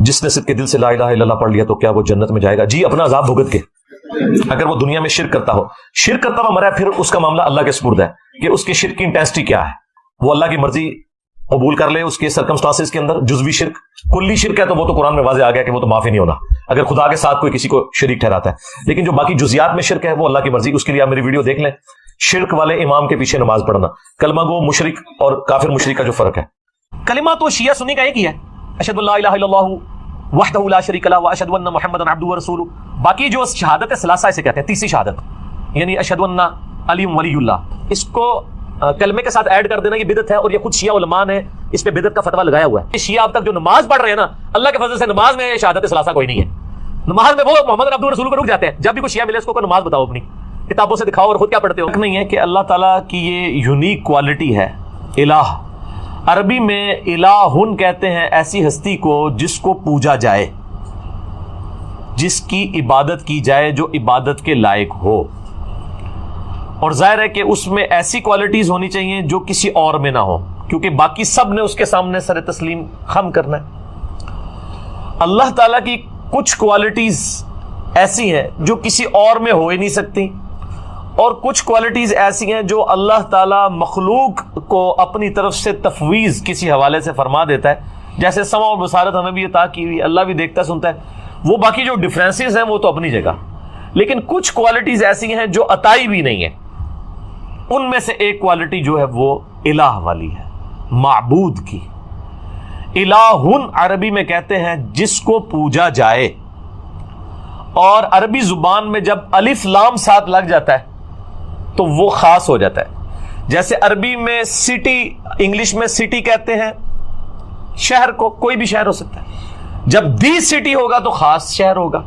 جس نے صدق کے دل سے لا الہ الا اللہ پڑھ لیا تو کیا وہ جنت میں جائے گا؟ جی، اپنا عذاب بھگت کے۔ اگر وہ دنیا میں شرک کرتا ہوا مرا، پھر اس کا معاملہ اللہ کے سپرد ہے کہ اس کے شرک کی انٹینسٹی کیا ہے، وہ اللہ کی مرضی قبول کر لے اس کے سرکمسٹانسز کے اندر۔ جزوی شرک، کلی شرک ہے تو وہ تو قرآن میں واضح آ گیا کہ وہ تو معافی نہیں ہونا اگر خدا کے ساتھ کوئی کسی کو شریک ٹھہراتا ہے۔ لیکن جو باقی جزیات میں شرک ہے وہ اللہ کی مرضی، اس کے لیے آپ میری ویڈیو دیکھ لیں، شرک والے امام کے پیچھے نماز پڑھنا، کلمہ گو مشرک اور کافر مشرک کا جو فرق ہے۔ کلمہ تو شیعہ سنی کا ایک ہی ہے، اشہد ان لا الہ الا اللہ وحدہ لا شریک لہ واشہد ان محمدا عبدہ ورسولہ۔ باقی جو شہادت ثلاثہ اسے کہتے ہیں، تیسری شہادت، یعنی اشہد ان علی ولی اللہ، اس کو کلمے کے ساتھ ایڈ کر دینا یہ بدعت ہے، اور یہ خود شیعہ علماء نے اس پہ بدعت کا فتویٰ لگایا ہوا ہے۔ شیعہ اب تک جو نماز پڑھ رہے ہیں نا، اللہ کے فضل سے نماز میں شہادت ثلاثہ کوئی نہیں ہے، نماز میں وہ محمد عبدہ ورسولہ کو رک جاتے ہیں۔ جب بھی کوئی شیعہ ملے اس کو نماز بتاؤ، اپنی کتابوں سے دکھاؤ اور خود کیا پڑھتے ہو۔ نہیں ہے کہ اللہ تعالیٰ کی یہ یونیک کوالٹی ہے الہ۔ عربی میں الہن کہتے ہیں ایسی ہستی کو جس کو پوجا جائے، جس کی عبادت کی جائے، جو عبادت کے لائق ہو، اور ظاہر ہے کہ اس میں ایسی کوالٹیز ہونی چاہیے جو کسی اور میں نہ ہو، کیونکہ باقی سب نے اس کے سامنے سر تسلیم خم کرنا ہے۔ اللہ تعالیٰ کی کچھ کوالٹیز ایسی ہیں جو کسی اور میں ہو ہی نہیں سکتی، اور کچھ کوالٹیز ایسی ہیں جو اللہ تعالیٰ مخلوق کو اپنی طرف سے تفویض کسی حوالے سے فرما دیتا ہے، جیسے سمع و بصارت ہمیں بھی عطا کی ہوئی، اللہ بھی دیکھتا سنتا ہے۔ وہ باقی جو ڈفرینسز ہیں وہ تو اپنی جگہ، لیکن کچھ کوالٹیز ایسی ہیں جو عطائی بھی نہیں ہیں۔ ان میں سے ایک کوالٹی جو ہے وہ الہ والی ہے، معبود کی۔ الہن عربی میں کہتے ہیں جس کو پوجا جائے، اور عربی زبان میں جب الف لام ساتھ لگ جاتا ہے تو وہ خاص ہو جاتا ہے۔ جیسے عربی میں سٹی، انگلش میں سٹی کہتے ہیں شہر کو، کوئی بھی شہر ہو سکتا ہے، جب دی سٹی ہوگا تو خاص شہر ہوگا۔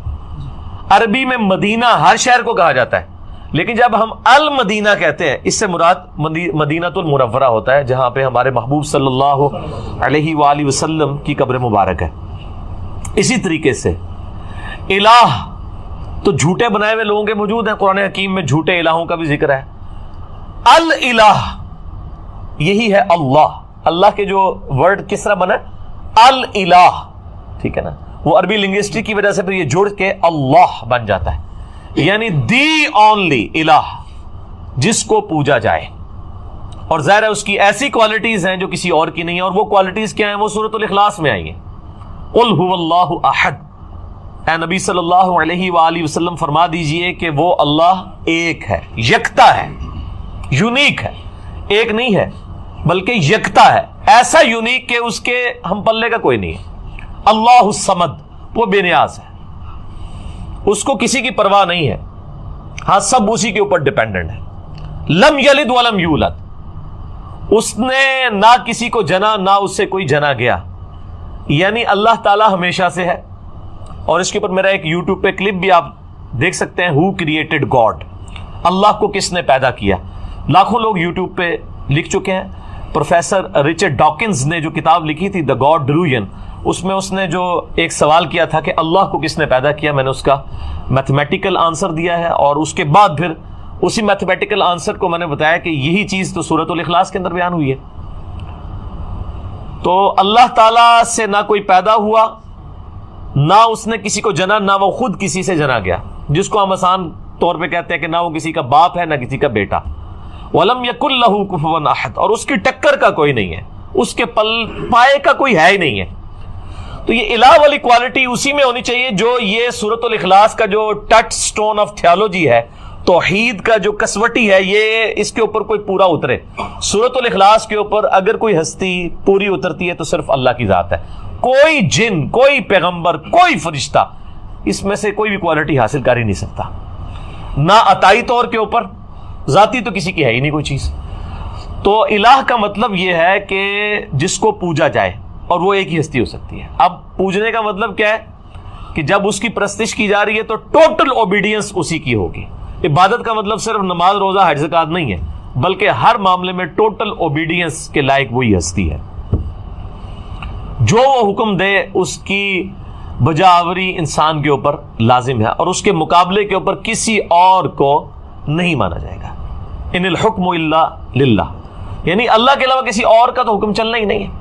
عربی میں مدینہ ہر شہر کو کہا جاتا ہے، لیکن جب ہم المدینہ کہتے ہیں اس سے مراد مدینہ المنورہ ہوتا ہے، جہاں پہ ہمارے محبوب صلی اللہ علیہ وآلہ وسلم کی قبر مبارک ہے۔ اسی طریقے سے الہ تو جھوٹے بنائے ہوئے لوگوں کے موجود ہیں، قرآن حکیم میں جھوٹے الہوں کا بھی ذکر ہے۔ الالہ یہی ہے اللہ، اللہ کے جو ورڈ کس طرح بنا ہے الالہ، ٹھیک ہے نا، وہ عربی لنگوسٹک کی وجہ سے پھر یہ جڑ کے اللہ بن جاتا ہے، یعنی دی اونلی الہ جس کو پوجا جائے۔ اور ظاہر ہے اس کی ایسی کوالٹیز ہیں جو کسی اور کی نہیں ہے، اور وہ کوالٹیز کیا ہیں؟ وہ سورۃ الاخلاص میں آئی ہیں۔ قل هو اللہ احد، اے نبی صلی اللہ علیہ وآلہ وسلم فرما دیجئے کہ وہ اللہ ایک ہے، یکتا ہے، یونیک ہے، ایک نہیں ہے بلکہ یکتا ہے، ایسا یونیک کہ اس کے ہم پلے کا کوئی نہیں ہے۔ اللہ الصمد، وہ بے نیاز ہے، اس کو کسی کی پرواہ نہیں ہے، ہاں سب اسی کے اوپر ڈیپینڈنٹ ہے۔ لم یلد ولم یولد، اس نے نہ کسی کو جنا نہ اس سے کوئی جنا گیا، یعنی اللہ تعالی ہمیشہ سے ہے۔ اور اس کے اوپر میرا ایک یوٹیوب پہ کلپ بھی آپ دیکھ سکتے ہیں، ہو کریٹڈ گاڈ، اللہ کو کس نے پیدا کیا۔ لاکھوں لوگ یوٹیوب پہ لکھ چکے ہیں۔ پروفیسر رچرڈ ڈاکنز نے جو کتاب لکھی تھی دا گاڈ ڈیلوژن، اس میں اس نے جو ایک سوال کیا تھا کہ اللہ کو کس نے پیدا کیا، میں نے اس کا میتھمیٹیکل آنسر دیا ہے، اور اس کے بعد پھر اسی میتھمیٹیکل آنسر کو میں نے بتایا کہ یہی چیز تو سورۃ الاخلاص کے اندر بیان ہوئی ہے۔ تو اللہ تعالیٰ سے نہ کوئی پیدا ہوا، نہ اس نے کسی کو جنا، نہ وہ خود کسی سے جنا گیا، جس کو ہم آسان طور پہ کہتے ہیں کہ نہ وہ کسی کا باپ ہے نہ کسی کا بیٹا۔ وَلَمْ يَكُنْ لَهُ كُفُوًا أَحَدٌ، اور اس کی ٹکر کا کوئی نہیں ہے، اس کے پائے کا کوئی ہے ہی نہیں ہے۔ تو یہ الہ والی کوالٹی اسی میں ہونی چاہیے جو یہ سورۃ الاخلاص کا جو ٹچ سٹون آف تھیولوجی ہے، توحید کا جو کسوٹی ہے، یہ اس کے اوپر کوئی پورا اترے۔ سورۃ الاخلاص کے اوپر اگر کوئی ہستی پوری اترتی ہے تو صرف اللہ کی ذات ہے، کوئی جن، کوئی پیغمبر، کوئی فرشتہ اس میں سے کوئی بھی کوالٹی حاصل کر ہی نہیں سکتا، نہ عطائی طور کے اوپر، ذاتی تو کسی کی ہے ہی نہیں کوئی چیز۔ تو الہ کا مطلب یہ ہے کہ جس کو پوجا جائے، اور وہ ایک ہی ہستی ہو سکتی ہے۔ اب پوجنے کا مطلب کیا ہے کہ جب اس کی پرستش کی جا رہی ہے تو ٹوٹل اوبیڈینس اسی کی ہوگی۔ عبادت کا مطلب صرف نماز، روزہ، حج، زکات نہیں ہے، بلکہ ہر معاملے میں ٹوٹل اوبیڈینس کے لائق وہی ہستی ہے۔ جو وہ حکم دے اس کی بجاوری انسان کے اوپر لازم ہے، اور اس کے مقابلے کے اوپر کسی اور کو نہیں مانا جائے گا۔ ان الحکم الا للہ، یعنی اللہ کے علاوہ کسی اور کا تو حکم چلنا ہی نہیں ہے۔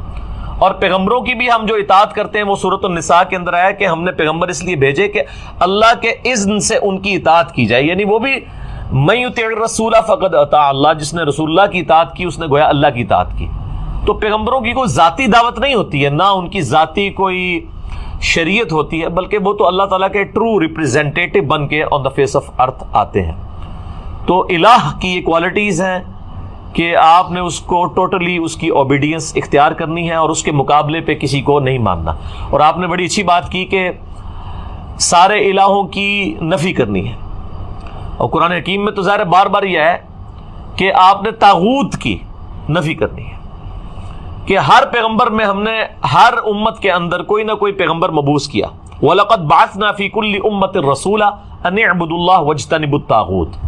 اور پیغمبروں کی بھی ہم جو اطاعت کرتے ہیں وہ سورۃ النساء کے اندر آیا کہ ہم نے پیغمبر اس لیے بھیجے کہ اللہ کے اذن سے ان کی اطاعت کی جائے، یعنی وہ بھی من یطع الرسول فقد اطاع اللہ، جس نے رسول اللہ کی اطاعت کی اس نے گویا اللہ کی اطاعت کی۔ تو پیغمبروں کی کوئی ذاتی دعوت نہیں ہوتی ہے، نہ ان کی ذاتی کوئی شریعت ہوتی ہے، بلکہ وہ تو اللہ تعالیٰ کے ٹرو ریپریزنٹیٹو بن کے آن دا فیس آف ارتھ آتے ہیں۔ تو الہ کی یہ کوالٹیز ہیں کہ آپ نے اس کو ٹوٹلی اس کی اوبیڈینس اختیار کرنی ہے اور اس کے مقابلے پہ کسی کو نہیں ماننا۔ اور آپ نے بڑی اچھی بات کی کہ سارے الہوں کی نفی کرنی ہے، اور قرآن حکیم میں تو ظاہر بار بار یہ ہے کہ آپ نے طاغوت کی نفی کرنی ہے، کہ ہر پیغمبر میں ہم نے ہر امت کے اندر کوئی نہ کوئی پیغمبر مبعوث کیا۔ وَلَقَدْ بَعَثْنَا فِي كُلِّ أُمَّةٍ رَسُولًا أَنِ اعْبُدُوا اللَّهَ وَاجْتَنِبُوا الطَّاغُوتَ،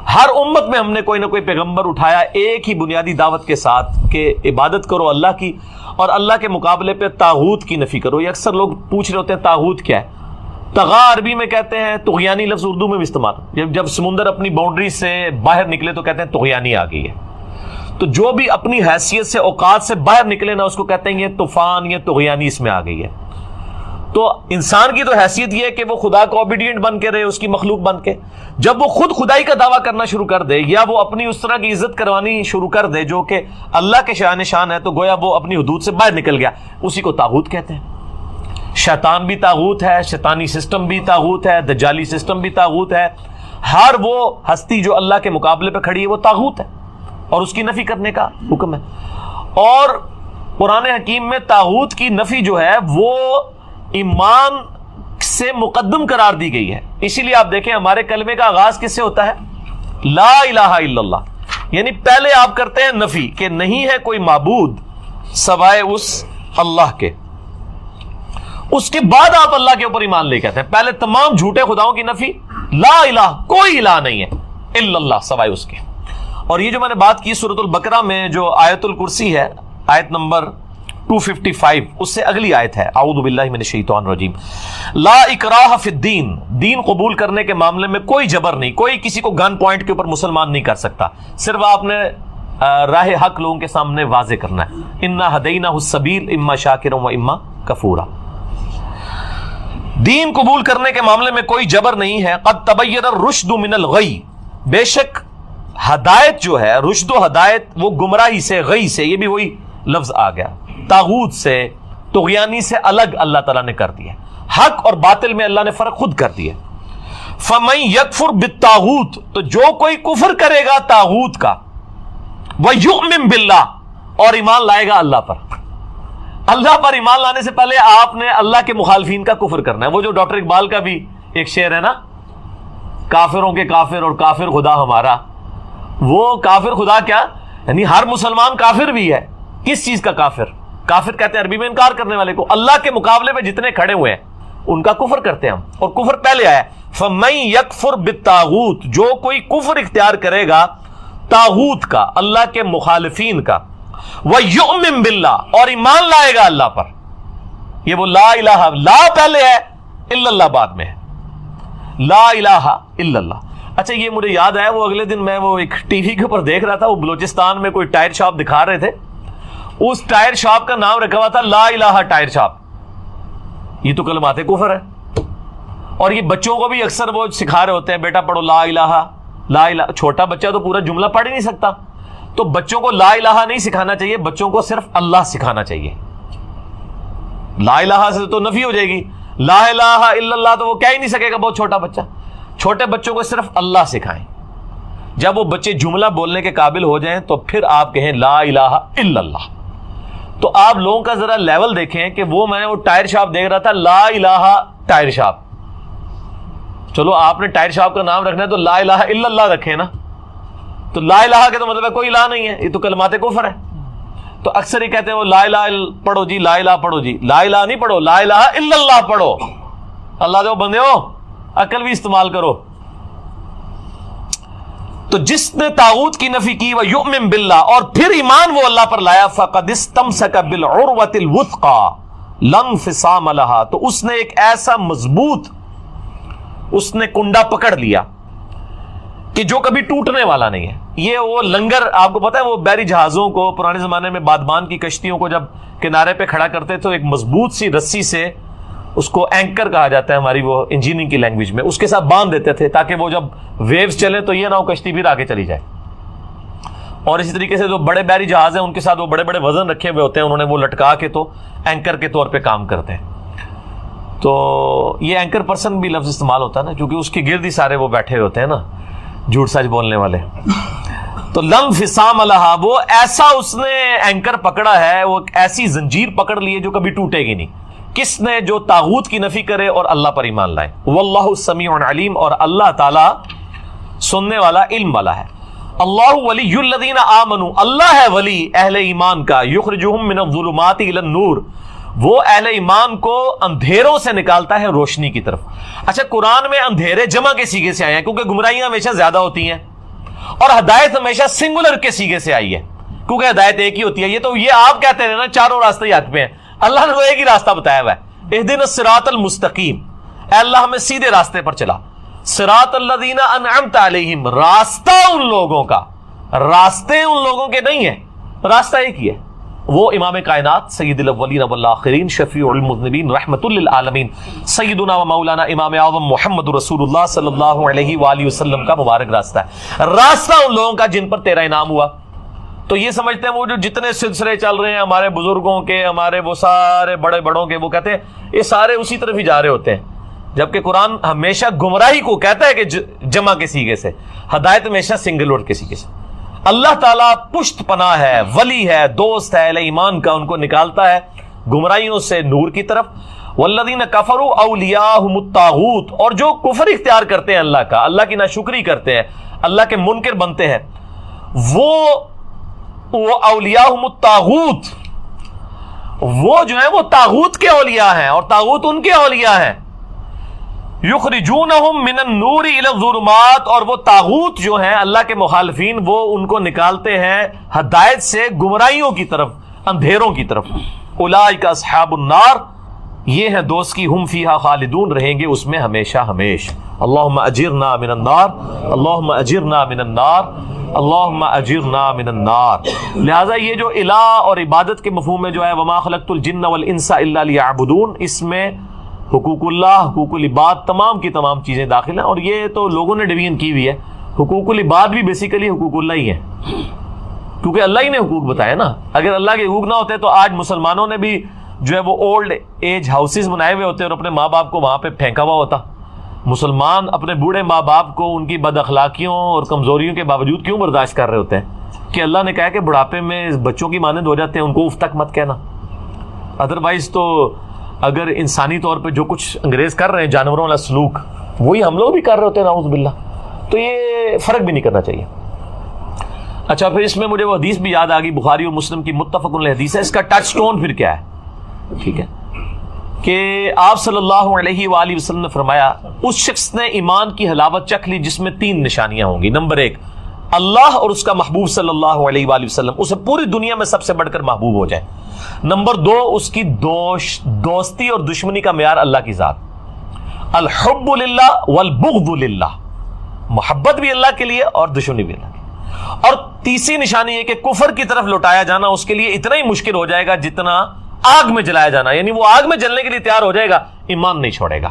ہر امت میں ہم نے کوئی نہ کوئی پیغمبر اٹھایا ایک ہی بنیادی دعوت کے ساتھ کہ عبادت کرو اللہ کی، اور اللہ کے مقابلے پہ طاغوت کی نفی کرو۔ یہ اکثر لوگ پوچھ رہے ہوتے ہیں طاغوت کیا ہے؟ طغا عربی میں کہتے ہیں، طغیانی لفظ اردو میں بھی استعمال، جب سمندر اپنی باؤنڈری سے باہر نکلے تو کہتے ہیں طغیانی آ گئی ہے۔ تو جو بھی اپنی حیثیت سے اوقات سے باہر نکلے نا اس کو کہتے ہیں یہ طوفان، یہ طغیانی اس میں آ گئی ہے۔ تو انسان کی تو حیثیت یہ ہے کہ وہ خدا کو اوبیڈینٹ بن کے رہے، اس کی مخلوق بن کے۔ جب وہ خود خدائی کا دعویٰ کرنا شروع کر دے یا وہ اپنی اس طرح کی عزت کروانی شروع کر دے جو کہ اللہ کے شان شان ہے، تو گویا وہ اپنی حدود سے باہر نکل گیا، اسی کو طاغوت کہتے ہیں۔ شیطان بھی طاغوت ہے، شیطانی سسٹم بھی طاغوت ہے، دجالی سسٹم بھی طاغوت ہے، ہر وہ ہستی جو اللہ کے مقابلے پہ کھڑی ہے وہ طاغوت ہے، اور اس کی نفی کرنے کا حکم ہے۔ اور قرآن حکیم میں طاغوت کی نفی جو ہے وہ ایمان سے مقدم قرار دی گئی ہے۔ اسی لیے آپ دیکھیں ہمارے کلمے کا آغاز کس سے ہوتا ہے؟ لا الہ الا اللہ، یعنی پہلے آپ کرتے ہیں نفی کہ نہیں ہے کوئی معبود سوائے اس اللہ کے، اس کے بعد آپ اللہ کے اوپر ایمان لے کے آتے ہیں۔ پہلے تمام جھوٹے خداؤں کی نفی، لا الہ، کوئی الہ نہیں ہے الا اللہ سوائے اس کے۔ اور یہ جو میں نے بات کی سورۃ البقرہ میں جو آیت الکرسی ہے، آیت نمبر 255، اس سے اگلی آیت ہے، اعوذ باللہ من الشیطان الرجیم، لا اکراہ فی الدین، دین قبول کرنے کے معاملے میں کوئی جبر نہیں، کوئی کسی کو گن پوائنٹ کے اوپر مسلمان نہیں کر سکتا، صرف آپ نے راہ حق لوگوں کے سامنے واضح کرنا ہے۔ انا ہدیناہ السبیل اما شاکرا و اما کفورا۔ دین قبول کرنے کے معاملے میں کوئی جبر نہیں ہے۔ قد تبین الرشد من الغی، بے شک ہدایت جو ہے، رشد و ہدایت وہ گمراہی سے، غی سے، یہ بھی وہی لفظ آ گیا، طاغوت سے، طغیانی سے الگ اللہ تعالیٰ نے کر دیا، حق اور باطل میں اللہ نے فرق خود کر دیا۔ فمن یکفر بالطاغوت، تو جو کوئی کفر کرے گا طاغوت کا، ویؤمن باللہ، اور ایمان لائے گا اللہ پر۔ اللہ پر ایمان لانے سے پہلے آپ نے اللہ کے مخالفین کا کفر کرنا ہے۔ وہ جو ڈاکٹر اقبال کا بھی ایک شعر ہے نا، کافروں کے کافر اور کافر خدا ہمارا، وہ کافر خدا کیا، یعنی ہر مسلمان کافر بھی ہے۔ کس چیز کا کافر؟ کافر کہتے ہیں عربی میں انکار کرنے والے کو، اللہ کے مقابلے میں جتنے کھڑے ہوئے ہیں ان کا کفر کرتے ہیں ہم، اور کفر پہلے آیا فَمَن يَكْفُرْ بِالطَّاغُوتِ، جو کوئی کفر اختیار کرے گا طاغوت کا، اللہ کے مخالفین کا، وَيُؤْمِن بِاللَّهِ، اور ایمان لائے گا اللہ پر۔ یہ وہ لا الہ، لا پہلے ہے، الا اللہ بعد میں ہے، لا الہ الا اللہ۔ اچھا یہ مجھے یاد آیا، وہ اگلے دن میں وہ ایک ٹی وی کے اوپر دیکھ رہا تھا، وہ بلوچستان میں کوئی ٹائر شاپ دکھا رہے تھے، اس ٹائر شاپ کا نام رکھا ہوا تھا لا الہ ٹائر شاپ۔ یہ تو کلمات کفر ہے، اور یہ بچوں کو بھی اکثر وہ سکھا رہے ہوتے ہیں، بیٹا پڑھو لا الہ لا الہ۔ چھوٹا بچہ تو پورا جملہ پڑھ ہی نہیں سکتا، تو بچوں کو لا الہ نہیں سکھانا چاہیے، بچوں کو صرف اللہ سکھانا چاہیے۔ لا الہ سے تو نفی ہو جائے گی، لا الہ الا اللہ تو وہ کہہ ہی نہیں سکے گا بہت چھوٹا بچہ۔ چھوٹے بچوں کو صرف اللہ سکھائیں، جب وہ بچے جملہ بولنے کے قابل ہو جائیں تو پھر آپ کہیں لا الہ الا اللہ۔ تو آپ لوگوں کا ذرا لیول دیکھیں کہ وہ میں نے وہ ٹائر شاپ دیکھ رہا تھا، لا الہ ٹائر شاپ۔ چلو آپ نے ٹائر شاپ کا نام رکھنا ہے تو لا الہ الا اللہ رکھیں نا، تو لا الہ کے تو مطلب ہے کوئی الہ نہیں ہے، یہ تو کلمات کفر ہے۔ تو اکثر ہی کہتے ہیں وہ لا الہ پڑھو جی، لا الہ پڑھو جی، لا الہ نہیں پڑھو، لا الہ الا اللہ پڑھو۔ اللہ دے بندے ہو، عقل بھی استعمال کرو۔ تو جس نے طاغوت کی نفی کی، وَيُؤْمِن بِاللَّهِ، اور پھر ایمان وہ اللہ پر لایا، فَقَدِ اسْتَمْسَكَ بِالْعُرْوَةِ الْوُثْقَى لَا انفصام لَهَا، تو اس نے ایک ایسا مضبوط اس نے کنڈا پکڑ لیا کہ جو کبھی ٹوٹنے والا نہیں ہے۔ یہ وہ لنگر، آپ کو پتا ہے وہ بحری جہازوں کو پرانے زمانے میں بادبان کی کشتیوں کو جب کنارے پہ کھڑا کرتے تو ایک مضبوط سی رسی سے، اس کو اینکر کہا جاتا ہے ہماری وہ انجینئرنگ کی لینگویج میں، اس کے ساتھ باندھ دیتے تھے تاکہ وہ جب ویوز چلے تو یہ نہ ہو کشتی پھر آگے چلی جائے. اور اسی طریقے سے جو بڑے بحری جہاز ہیں ان کے ساتھ وہ بڑے بڑے وزن رکھے ہوئے ہوتے ہیں، انہوں نے وہ لٹکا کے تو اینکر کے طور پہ کام کرتے ہیں. تو یہ اینکر پرسن بھی لفظ استعمال ہوتا ہے نا، کیونکہ اس کے گرد ہی سارے وہ بیٹھے ہوتے ہیں نا جھوٹ سچ بولنے والے. تو لم فسام لہا، وہ ایسا اس نے اینکر پکڑا ہے، وہ ایسی زنجیر پکڑ لی ہے جو کبھی ٹوٹے گی نہیں. کس نے؟ جو طاغوت کی نفی کرے اور اللہ پر ایمان لائے. واللہ السمیع علیم، اور اللہ تعالی سننے والا، علم والا ہے. اللہ ولی الذین آمنوا، اللہ ہے ولی اہل ایمان کا. یخرجہم من الظلمات الی النور، وہ اہل ایمان کو اندھیروں سے نکالتا ہے روشنی کی طرف. اچھا، قرآن میں اندھیرے جمع کے سیغے سے آئے ہیں کیونکہ گمراہیاں ہمیشہ زیادہ ہوتی ہیں، اور ہدایت ہمیشہ سنگولر کے سیغے سے آئی ہے کیونکہ ہدایت ایک ہی ہوتی ہے. یہ تو یہ آپ کہتے ہیں نا چاروں راستے ہاتھ پہ ہیں، اللہ نے وہ ایک ہی راستہ بتایا ہوا ہے. اہدنا الصراط المستقیم، اے اللہ ہمیں سیدھے راستے پر چلا. صراط الذین انعمت علیہم، راستہ ان لوگوں کا، راستے ان لوگوں کے نہیں ہیں، راستہ ایک ہی ہے. وہ امام کائنات سید الاولین والآخرین شفیع المذنبین رحمت للعالمین سیدنا و مولانا امام اعظم محمد رسول اللہ صلی اللہ علیہ وآلہ وسلم کا مبارک راستہ ہے. راستہ ان لوگوں کا جن پر تیرا انعام ہوا. تو یہ سمجھتے ہیں وہ جو جتنے سلسلے چل رہے ہیں ہمارے بزرگوں کے، ہمارے وہ سارے بڑے بڑوں کے، وہ کہتے ہیں یہ سارے اسی طرف ہی جا رہے ہوتے ہیں، جبکہ قرآن ہمیشہ گمراہی کو کہتا ہے کہ جمع کے سیغے سے، ہدایت ہمیشہ سنگل ورڈ کے سیغے سے. اللہ تعالیٰ پشت پناہ ہے، ولی ہے، دوست ہے اہل ایمان کا، ان کو نکالتا ہے گمراہیوں سے نور کی طرف. والذین کفروا اولیاءہم الطاغوت، اور جو کفر اختیار کرتے ہیں اللہ کا، اللہ کی ناشکری کرتے ہیں، اللہ کے منکر بنتے ہیں، وہ اولیاءہم الطاغوت، وہ جو ہیں وہ طاغوت کے اولیاء ہیں اور طاغوت ان کے اولیاء ہیں. یخرجونہم من النور الی الظلمات، اور وہ طاغوت جو ہیں اللہ کے مخالفین، وہ ان کو نکالتے ہیں ہدایت سے گمراہیوں کی طرف، اندھیروں کی طرف. اولئک اصحاب النار، یہ ہیں دوست کی، ہم فیہا خالدون، رہیں گے اس میں ہمیشہ ہمیش. اللہم اجرنا من النار، اللہم اجرنا من النار، اللہم اجرنا من النار. لہٰذا یہ جو الہ اور عبادت کے مفہوم میں جو ہے وما خلقت الجن والانس الا لیعبدون، اس میں حقوق اللہ، حقوق العباد، تمام کی تمام چیزیں داخل ہیں. اور یہ تو لوگوں نے ڈویژن کی ہوئی ہے، حقوق العباد بھی بیسیکلی حقوق اللہ ہی ہیں، کیونکہ اللہ ہی نے حقوق بتایا نا. اگر اللہ کے حقوق نہ ہوتے تو آج مسلمانوں نے بھی جو ہے وہ اولڈ ایج ہاؤسز بنائے ہوئے ہوتے اور اپنے ماں باپ کو وہاں پہ پھینکا ہوا ہوتا. مسلمان اپنے بوڑھے ماں باپ کو ان کی بد اخلاقیوں اور کمزوریوں کے باوجود کیوں برداشت کر رہے ہوتے ہیں کہ اللہ نے کہا کہ بڑھاپے میں بچوں کی مانند ہو جاتے ہیں، ان کو اف تک مت کہنا. ادروائز تو اگر انسانی طور پہ جو کچھ انگریز کر رہے ہیں جانوروں والا سلوک، وہی ہم لوگ بھی کر رہے ہوتے ہیں نعوذ باللہ. تو یہ فرق بھی نہیں کرنا چاہیے. اچھا، پھر اس میں مجھے وہ حدیث بھی یاد آ گئی، بخاری اور مسلم کی متفق علیہ حدیث ہے. اس کا ٹچ سٹون پھر کیا ہے؟ ٹھیک ہے کہ آپ صلی اللہ علیہ وآلہ وسلم نے فرمایا اس شخص نے ایمان کی حلاوت چکھ لی جس میں 3 نشانیاں ہوں گی. نمبر 1، اللہ اور اس کا محبوب صلی اللہ علیہ وآلہ وسلم اسے پوری دنیا میں سب سے بڑھ کر محبوب ہو جائے. نمبر 2، اس کی دوستی اور دشمنی کا معیار اللہ کی ذات، الحب للہ والبغض للہ، محبت بھی اللہ کے لیے اور دشمنی بھی اللہ کی. اور تیسری نشانی یہ کہ کفر کی طرف لوٹایا جانا اس کے لیے اتنا ہی مشکل ہو جائے گا جتنا آگ میں جلایا جانا، یعنی وہ آگ میں جلنے کے لیے تیار ہو جائے گا، ایمان نہیں چھوڑے گا.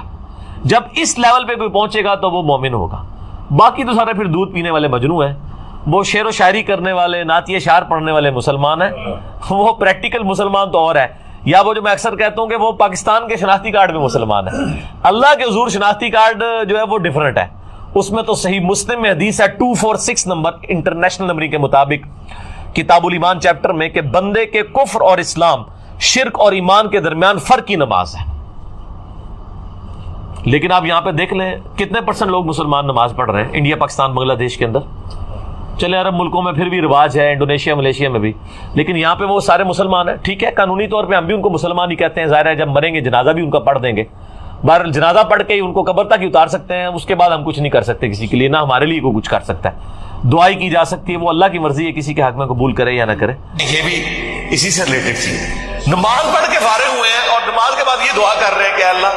جب اس لیول پہ کوئی پہنچے گا تو وہ مومن ہوگا. باقی تو سارے پھر دودھ پینے والے مجنو ہیں، وہ شعر و شاعری کرنے والے، نعتیہ شعر پڑھنے والے مسلمان ہیں، وہ پریکٹیکل مسلمان تو اور ہے. یا وہ جو میں اکثر کہتا ہوں کہ وہ پاکستان کے شناختی کارڈ میں مسلمان ہے، اللہ کے حضور شناختی کارڈ جو ہے وہ ڈیفرنٹ ہے. اس میں تو صحیح مسلم میں حدیث ہے 246 نمبر انٹرنیشنل نمبر کے مطابق کتاب الایمان چیپٹر میں کہ بندے کے کفر اور اسلام، شرک اور ایمان کے درمیان فرق کی نماز ہے. لیکن آپ یہاں پہ دیکھ لیں کتنے % لوگ مسلمان نماز پڑھ رہے ہیں انڈیا، پاکستان، بنگلہ دیش کے اندر. چلے عرب ملکوں میں پھر بھی رواج ہے، انڈونیشیا، ملیشیا میں بھی، لیکن یہاں پہ وہ سارے مسلمان ہیں. ٹھیک ہے، قانونی طور پہ ہم بھی ان کو مسلمان ہی کہتے ہیں، ظاہر ہے جب مریں گے جنازہ بھی ان کا پڑھ دیں گے. بہرحال جنازہ پڑھ کے ہی ان کو قبر تک ہی اتار سکتے ہیں، اس کے بعد ہم کچھ نہیں کر سکتے کسی کے لیے، نہ ہمارے لیے کوئی کچھ کر سکتا ہے. دعائی کی جا سکتی ہے، وہ اللہ کی مرضی ہے کسی کے حق میں قبول کرے یا نہ کرے. یہ بھی اسی سے ریلیٹڈ چیز. نماز پڑھ کے فارغ ہوئے ہیں اور نماز کے بعد یہ دعا کر رہے ہیں کہ اللہ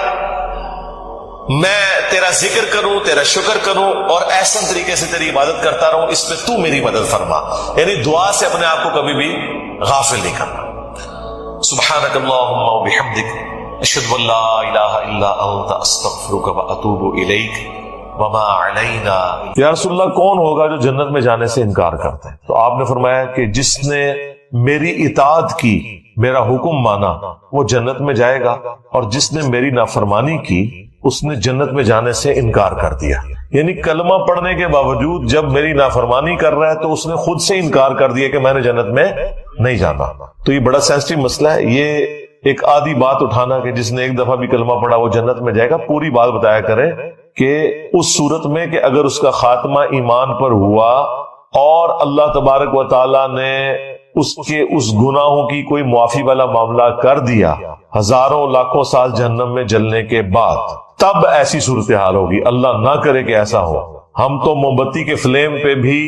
میں تیرا ذکر کروں، تیرا شکر کروں اور احسن طریقے سے تیری عبادت کرتا رہوں، اس میں تو میری مدد فرما. یعنی دعا سے اپنے آپ کو کبھی بھی غافل نہیں کرنا. سبحانک اللہم و بحمدک اشہد ان لا الہ الا انت استغفرک و اتوب الیک وما علینا. یا رسول اللہ کون ہوگا جو جنت میں جانے سے انکار کرتا ہے؟ تو آپ نے فرمایا کہ جس نے میری اطاعت کی، میرا حکم مانا، وہ جنت میں جائے گا، اور جس نے میری نافرمانی کی اس نے جنت میں جانے سے انکار کر دیا. یعنی کلمہ پڑھنے کے باوجود جب میری نافرمانی کر رہا ہے تو اس نے خود سے انکار کر دیا کہ میں نے جنت میں نہیں جانا. تو یہ بڑا سینسٹیو مسئلہ ہے. یہ ایک آدھی بات اٹھانا کہ جس نے ایک دفعہ بھی کلمہ پڑھا وہ جنت میں جائے گا، پوری بات بتایا کریں کہ اس صورت میں کہ اگر اس کا خاتمہ ایمان پر ہوا اور اللہ تبارک و تعالی نے اس کے اس گناہوں کی کوئی معافی والا معاملہ کر دیا ہزاروں لاکھوں سال جہنم میں جلنے کے بعد، تب ایسی صورتحال ہوگی. اللہ نہ کرے کہ ایسا ہو. ہم تو موم بتی کے فلیم پہ بھی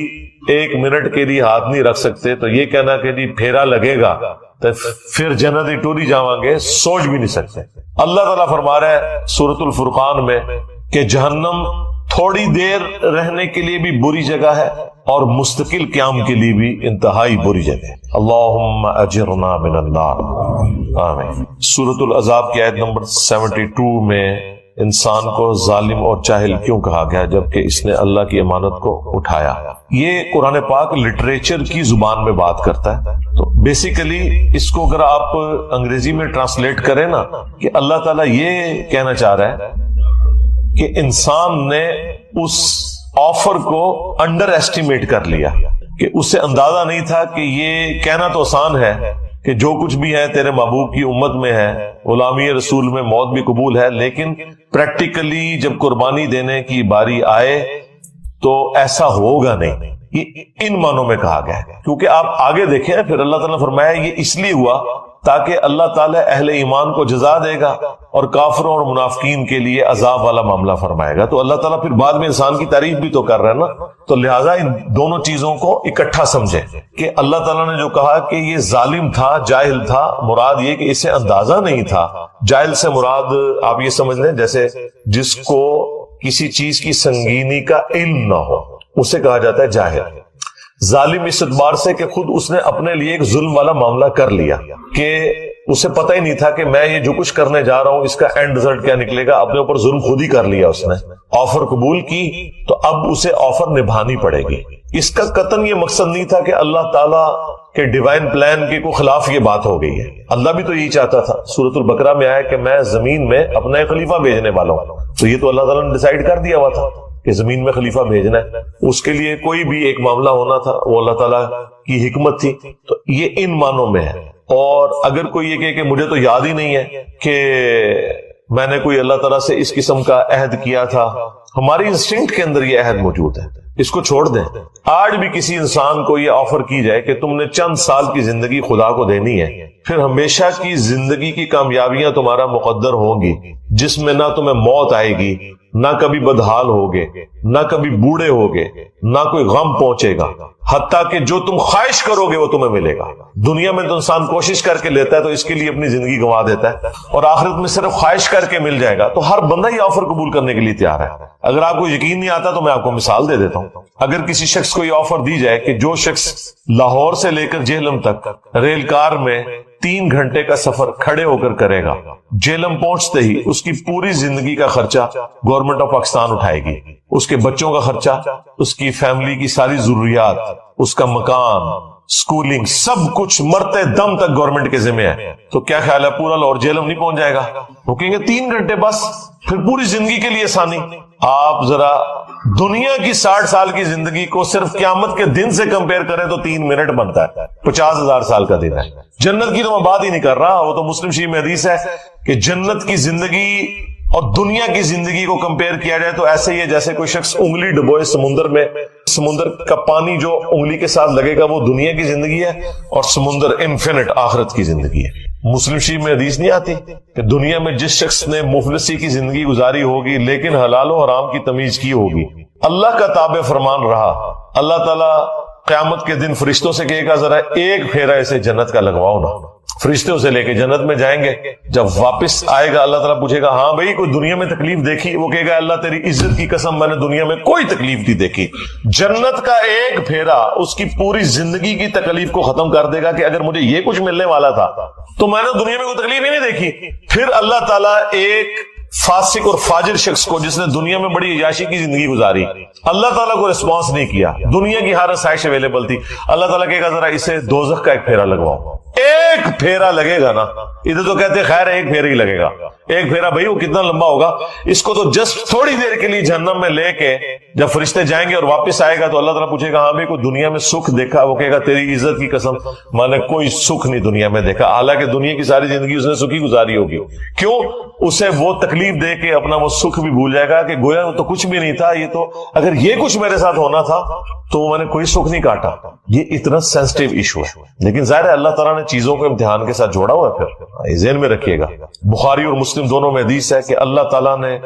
ایک منٹ کے لیے ہاتھ نہیں رکھ سکتے، تو یہ کہنا کہ جی پھیرا لگے گا تو پھر جنت ہی ٹوری جاؤں گے، سوچ بھی نہیں سکتے. اللہ تعالیٰ فرما رہا ہے سورۃ الفرقان میں کہ جہنم تھوڑی دیر رہنے کے لیے بھی بری جگہ ہے اور مستقل قیام کے لیے بھی انتہائی بری جگہ ہے. اللہم اجرنا من النار. آمین. سورۃ الاحزاب کی آیت نمبر 72 میں انسان کو ظالم اور جاہل کیوں کہا گیا جبکہ اس نے اللہ کی امانت کو اٹھایا؟ یہ قرآن پاک لٹریچر کی زبان میں بات کرتا ہے. تو بیسیکلی اس کو اگر آپ انگریزی میں ٹرانسلیٹ کریں نا کہ اللہ تعالیٰ یہ کہنا چاہ رہا ہے کہ انسان نے اس آفر کو انڈر ایسٹیمیٹ کر لیا، کہ اسے اندازہ نہیں تھا کہ یہ کہنا تو آسان ہے کہ جو کچھ بھی ہے تیرے محبوب کی امت میں ہے، غلامی رسول میں موت بھی قبول ہے، لیکن پریکٹیکلی جب قربانی دینے کی باری آئے تو ایسا ہوگا نہیں. یہ ان معنوں میں کہا گیا ہے. کیونکہ آپ آگے دیکھیں پھر اللہ تعالیٰ نے فرمایا یہ اس لیے ہوا تاکہ اللہ تعالیٰ اہل ایمان کو جزا دے گا اور کافروں اور منافقین کے لیے عذاب والا معاملہ فرمائے گا. تو اللہ تعالیٰ پھر بعد میں انسان کی تعریف بھی تو کر رہا ہے نا. تو لہٰذا ان دونوں چیزوں کو اکٹھا سمجھیں کہ اللہ تعالیٰ نے جو کہا کہ یہ ظالم تھا، جاہل تھا، مراد یہ کہ اسے اندازہ نہیں تھا. جاہل سے مراد آپ یہ سمجھ لیں جیسے جس کو کسی چیز کی سنگینی کا علم نہ ہو اسے کہا جاتا ہے جاہل. ظالم اس اعتبار سے کہ خود اس نے اپنے لیے ایک ظلم والا معاملہ کر لیا کہ اسے پتہ ہی نہیں تھا کہ میں یہ جو کچھ کرنے جا رہا ہوں اس کا اینڈ رزلٹ کیا نکلے گا. اپنے اوپر ظلم خود ہی کر لیا. اس نے آفر قبول کی تو اب اسے آفر نبھانی پڑے گی. اس کا قطعاً یہ مقصد نہیں تھا کہ اللہ تعالیٰ کے ڈیوائن پلان کے کو خلاف یہ بات ہو گئی ہے. اللہ بھی تو یہی چاہتا تھا. سورۃ البقرہ میں آیا کہ میں زمین میں اپنا ایک خلیفہ بھیجنے والا ہوں. تو یہ تو اللہ تعالیٰ نے ڈیسائیڈ کر دیا ہوا تھا کہ زمین میں خلیفہ بھیجنا ہے. اس کے لیے کوئی بھی ایک معاملہ ہونا تھا، وہ اللہ تعالیٰ کی حکمت تھی. تو یہ ان معنوں میں ہے. اور اگر کوئی یہ کہے کہ مجھے تو یاد ہی نہیں ہے کہ میں نے کوئی اللہ تعالیٰ سے اس قسم کا عہد کیا تھا، ہماری انسٹنکٹ کے اندر یہ عہد موجود ہے، اس کو چھوڑ دیں. آج بھی کسی انسان کو یہ آفر کی جائے کہ تم نے چند سال کی زندگی خدا کو دینی ہے، پھر ہمیشہ کی زندگی کی کامیابیاں تمہارا مقدر ہوں گی، جس میں نہ تمہیں موت آئے گی، نہ کبھی بدحال ہوگے، نہ کبھی بوڑھے ہوگے، نہ کوئی غم پہنچے گا، حتیٰ کہ جو تم خواہش کرو گے وہ تمہیں ملے گا. دنیا میں تو انسان کوشش کر کے لیتا ہے تو اس کے لیے اپنی زندگی گنوا دیتا ہے، اور آخرت میں صرف خواہش کر کے مل جائے گا. تو ہر بندہ یہ آفر قبول کرنے کے لیے تیار ہے. اگر آپ کو یقین نہیں آتا تو میں آپ کو مثال دے دیتا ہوں. اگر کسی شخص کو یہ آفر دی جائے کہ جو شخص لاہور سے لے کر جہلم تک ریل کار میں 3 گھنٹے کا سفر کھڑے ہو کر کرے گا، جہلم پہنچتے ہی اس کی پوری زندگی کا خرچہ گورنمنٹ آف پاکستان اٹھائے گی. اس کے بچوں کا خرچہ، اس کی فیملی کی ساری ضروریات، اس کا مکان، سکولنگ، سب کچھ مرتے دم تک گورنمنٹ کے ذمہ ہے. تو کیا خیال ہے پورا لاہور جہلم نہیں پہنچ جائے گا؟ وہ کہیں گے 3 گھنٹے بس، پھر پوری زندگی کے لیے آسانی. آپ ذرا دنیا کی 60 سال کی زندگی کو صرف قیامت کے دن سے کمپیئر کریں تو 3 منٹ بنتا ہے. 50,000 سال کا دن ہے. جنت کی تو میں بات ہی نہیں کر رہا، وہ تو مسلم شریف میں حدیث ہے کہ جنت کی زندگی اور دنیا کی زندگی کو کمپیئر کیا جائے تو ایسے ہی ہے جیسے کوئی شخص انگلی ڈبوئے سمندر میں، سمندر کا پانی جو انگلی کے ساتھ لگے گا وہ دنیا کی زندگی ہے، اور سمندر انفینٹ آخرت کی زندگی ہے. مسلم شریف میں حدیث نہیں آتی کہ دنیا میں جس شخص نے مفلسی کی زندگی گزاری ہوگی لیکن حلال و حرام کی تمیز کی ہوگی، اللہ کا تابع فرمان رہا، اللہ تعالیٰ قیامت کے دن فرشتوں سے کہے گا ذرا ایک پھیرا اسے جنت کا لگواؤ نا. فرشتے اسے لے کے جنت میں جائیں گے. جب واپس آئے گا اللہ تعالیٰ پوچھے گا ہاں بھائی کوئی دنیا میں تکلیف دیکھی؟ وہ کہے گا اللہ تیری عزت کی قسم میں نے دنیا میں کوئی تکلیف نہیں دیکھی. جنت کا ایک پھیرا اس کی پوری زندگی کی تکلیف کو ختم کر دے گا کہ اگر مجھے یہ کچھ ملنے والا تھا تو میں نے دنیا میں کوئی تکلیف ہی نہیں دیکھی. پھر اللہ تعالیٰ ایک فاسق اور فاجر شخص کو جس نے دنیا میں بڑی عیاشی کی زندگی گزاری, اللہ تعالیٰ کو ریسپانس نہیں کیا, دنیا کی ہر آسائش اویلیبل تھی, اللہ تعالیٰ کہے گا ذرا اسے دوزخ کا ایک پھیرا لگواؤ. ایک پھیرا لگے گا نا, ادھر تو کہتے خیر ایک پھیرا ہی لگے گا, ایک پھیرا بھائی وہ کتنا لمبا ہوگا, اس کو تو جسٹ تھوڑی دیر کے لیے جہنم میں لے کے جب فرشتے جائیں گے اور واپس آئے گا تو اللہ تعالیٰ پوچھے گا ہاں بھائی کوئی دنیا میں سکھ دیکھا؟ وہ کہے گا تیری عزت کی قسم میں نے کوئی سکھ نہیں دنیا میں دیکھا. حالانکہ دنیا کی ساری زندگی اس نے سکھی گزاری ہوگی. کیوں؟ اسے وہ تکلیف دے کے اپنا وہ سکھ بھی بھول جائے گا کہ گویا وہ تو کچھ بھی نہیں تھا, یہ تو اگر یہ کچھ میرے ساتھ ہونا تھا تو میں نے کوئی سکھ نہیں کاٹا. یہ اتنا سینسٹیو ایشو ہے, لیکن ظاہر ہے اللہ تعالیٰ نے چیزوں کو امتحان کے ساتھ جوڑا ہوا ہے. پھر ذہن میں رکھیے گا, بخاری اور مسلم دونوں میں حدیث ہے کہ اللہ تعالیٰ نے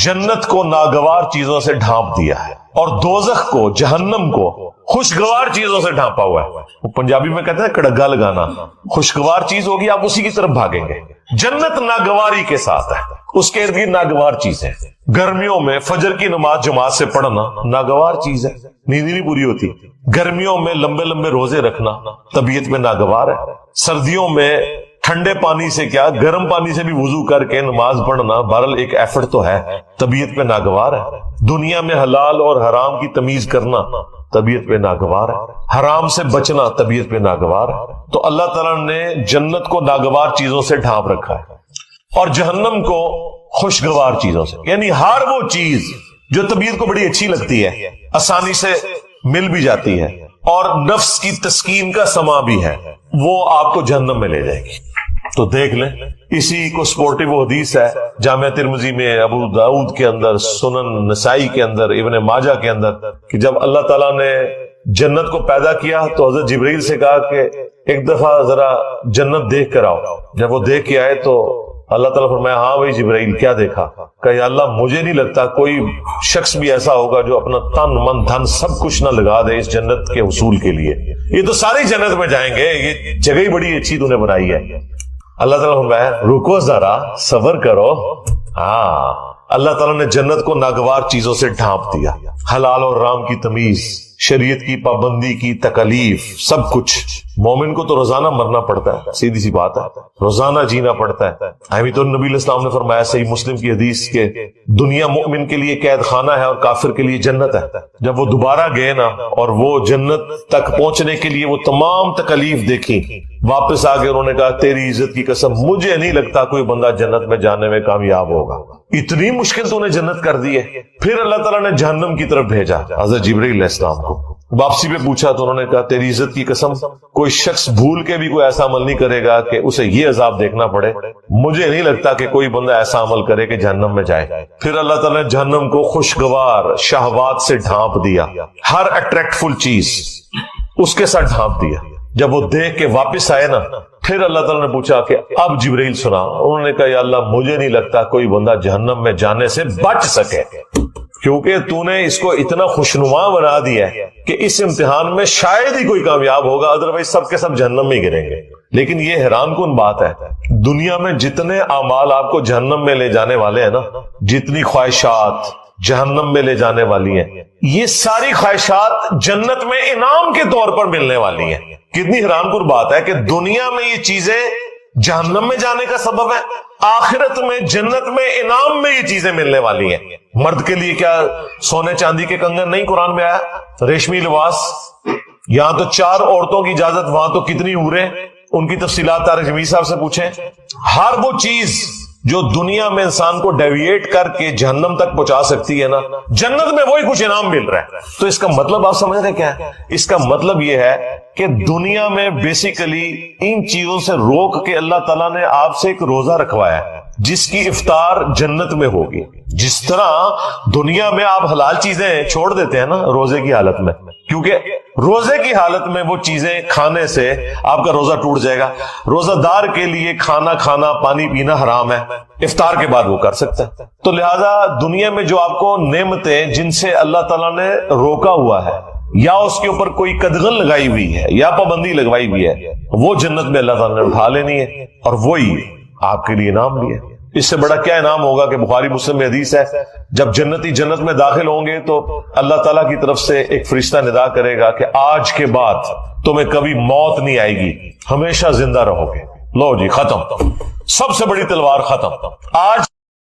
جنت کو ناگوار چیزوں سے ڈھانپ دیا ہے اور دوزخ کو, جہنم کو خوشگوار چیزوں سے ڈھانپا ہوا ہے. وہ پنجابی میں کہتے ہیں کڑگا لگانا, خوشگوار چیز ہوگی آپ اسی کی طرف بھاگیں گے. جنت ناگواری کے ساتھ ہے, اس کے ارد گرد ناگوار چیز ہے. گرمیوں میں فجر کی نماز جماعت سے پڑھنا ناگوار چیز ہے, نیند نہیں پوری ہوتی. گرمیوں میں لمبے لمبے روزے رکھنا طبیعت میں ناگوار ہے. سردیوں میں ٹھنڈے پانی سے کیا گرم پانی سے بھی وضو کر کے نماز پڑھنا بہرحال ایک ایفرٹ تو ہے, طبیعت پہ ناگوار ہے. دنیا میں حلال اور حرام کی تمیز کرنا طبیعت پہ ناگوار ہے. حرام سے بچنا طبیعت پہ ناگوار ہے. تو اللہ تعالیٰ نے جنت کو ناگوار چیزوں سے ڈھانپ رکھا ہے اور جہنم کو خوشگوار چیزوں سے. یعنی ہر وہ چیز جو طبیعت کو بڑی اچھی لگتی ہے, آسانی سے مل بھی جاتی ہے اور نفس کی تسکین کا سما بھی ہے, وہ آپ کو جہنم میں لے جائے گی. تو دیکھ لیں, اسی کو سپورٹیو حدیث ہے جامعہ ترمذی میں, ابو داؤد کے اندر, سنن نسائی کے اندر, ابن ماجہ کے اندر, کہ جب اللہ تعالیٰ نے جنت کو پیدا کیا تو حضرت جبرائیل سے کہا کہ ایک دفعہ ذرا جنت دیکھ کر آؤ. جب وہ دیکھ کے آئے تو اللہ تعالیٰ فرمایا ہاں بھائی جبرائیل کیا دیکھا؟ کہ یا اللہ مجھے نہیں لگتا کوئی شخص بھی ایسا ہوگا جو اپنا تن من دھن سب کچھ نہ لگا دے اس جنت کے حصول کے لیے. یہ تو ساری جنت میں جائیں گے, یہ جگہ ہی بڑی اچھی تو نے بنائی ہے. اللہ تعالیٰ فرمایا رکو ذرا صبر کرو. ہاں, اللہ تعالیٰ نے جنت کو ناگوار چیزوں سے ڈھانپ دیا, حلال اور حرام کی تمیز, شریعت کی پابندی کی تکلیف, سب کچھ. مومن کو تو روزانہ مرنا پڑتا ہے, سیدھی سی بات ہے, روزانہ جینا پڑتا ہے. ہمیں تو نبی علیہ السلام نے فرمایا صحیح مسلم کی حدیث کے دنیا مومن کے لیے قید خانہ ہے اور کافر کے لیے جنت ہے. جب وہ دوبارہ گئے نا اور وہ جنت تک پہنچنے کے لیے وہ تمام تکلیف دیکھی, واپس آ کے انہوں نے کہا تیری عزت کی قسم مجھے نہیں لگتا کوئی بندہ جنت میں جانے میں کامیاب ہوگا, اتنی مشکل تو نے جنت کر دی ہے. پھر اللہ تعالیٰ نے جہنم کی طرف بھیجا حضرت جبرائیل علیہ السلام کو. واپسی پہ پوچھا تو انہوں نے کہا تیری عزت کی قسم کوئی شخص بھول کے بھی کوئی ایسا عمل نہیں کرے گا کہ اسے یہ عذاب دیکھنا پڑے, مجھے نہیں لگتا کہ کوئی بندہ ایسا عمل کرے کہ جہنم میں جائے. پھر اللہ تعالیٰ نے جہنم کو خوشگوار شہوات سے ڈھانپ دیا, ہر اٹریکٹفل چیز اس کے ساتھ ڈھانپ دیا. جب وہ دیکھ کے واپس آئے نا, پھر اللہ تعالیٰ نے پوچھا کہ اب جبرائیل سنا. انہوں نے کہا یا اللہ مجھے نہیں لگتا کوئی بندہ جہنم میں جانے سے بچ سکے, کیونکہ تو نے اس کو اتنا خوشنما بنا دیا ہے کہ اس امتحان میں شاید ہی کوئی کامیاب ہوگا, ادروائز سب کے سب جہنم میں گریں گے. لیکن یہ حیران کن بات ہے, دنیا میں جتنے اعمال آپ کو جہنم میں لے جانے والے ہیں نا, جتنی خواہشات جہنم میں لے جانے والی ہیں, یہ ساری خواہشات جنت میں انعام کے طور پر ملنے والی ہیں. کتنی حیران کن بات ہے کہ دنیا میں یہ چیزیں جہنم میں جانے کا سبب ہے, آخرت میں جنت میں انعام میں یہ چیزیں ملنے والی ہیں. مرد کے لیے کیا سونے چاندی کے کنگن نہیں قرآن میں آیا, ریشمی لباس, یہاں تو 4 عورتوں کی اجازت, وہاں تو کتنی عورتیں, ان کی تفصیلات طارق جمیل صاحب سے پوچھیں. ہر وہ چیز جو دنیا میں انسان کو ڈیویٹ کر کے جہنم تک پہنچا سکتی ہے نا, جنت میں وہی کچھ انعام مل رہا ہے. تو اس کا مطلب آپ سمجھ رہے کیا ہے؟ اس کا مطلب یہ ہے کہ دنیا میں بیسیکلی ان چیزوں سے روک کے اللہ تعالیٰ نے آپ سے ایک روزہ رکھوایا ہے جس کی افطار جنت میں ہوگی. جس طرح دنیا میں آپ حلال چیزیں چھوڑ دیتے ہیں نا روزے کی حالت میں, کیونکہ روزے کی حالت میں وہ چیزیں کھانے سے آپ کا روزہ ٹوٹ جائے گا. روزہ دار کے لیے کھانا کھانا پانی پینا حرام ہے, افطار کے بعد وہ کر سکتا ہے. تو لہذا دنیا میں جو آپ کو نعمتیں جن سے اللہ تعالیٰ نے روکا ہوا ہے, یا اس کے اوپر کوئی قدغن لگائی ہوئی ہے یا پابندی لگوائی ہوئی ہے، وہ جنت میں اللہ تعالیٰ نے اٹھا لینی ہے اور وہی آپ کے لیے انعام بھی ہے۔ اس سے بڑا کیا انعام ہوگا کہ بخاری مسلم میں حدیث ہے، جب جنتی جنت میں داخل ہوں گے تو اللہ تعالیٰ کی طرف سے ایک فرشتہ ندا کرے گا کہ آج کے بعد تمہیں کبھی موت نہیں آئے گی، ہمیشہ زندہ رہو گے۔ لو جی ختم، سب سے بڑی تلوار ختم۔ آج